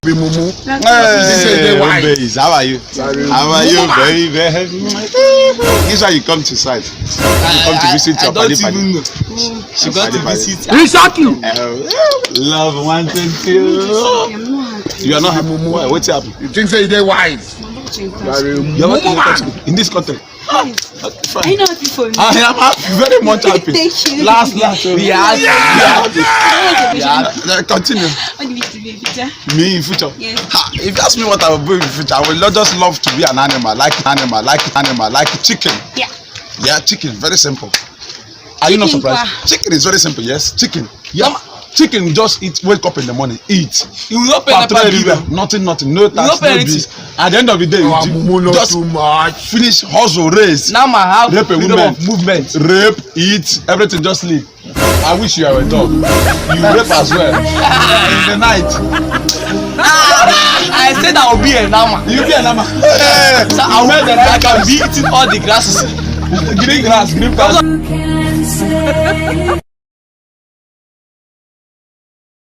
Be mumu. Hey, how are you? How are you? Very, very happy. This is why you come to site. You come to visit your party. She got to visit. We shock you. Love wanted to. You are not happy. Why? What's happening? You think say they wise? You're not in this country. Are you not happy for me? I am happy, very much happy. Thank you. Last. We are Continue. What do you do, baby? Me in future. Yes. If you ask me what I will do in future, I will not just love to be an animal, like chicken. Yeah. Yeah, chicken, very simple. Are you not surprised? Chicken is very simple, yes. Chicken. Yeah. Chicken just eat, wake up in the morning, eat. You will not pay nothing, no tax, no bills. At the end of the day, you just too much. finish hustle, race. Now I have rape a freedom woman, of movement. rape, eat, everything, just sleep. I wish you were a dog. You rape as well. In the night. I said I will be a llama. You be a llama. So I can be eating all the grasses. Green grass, green grass.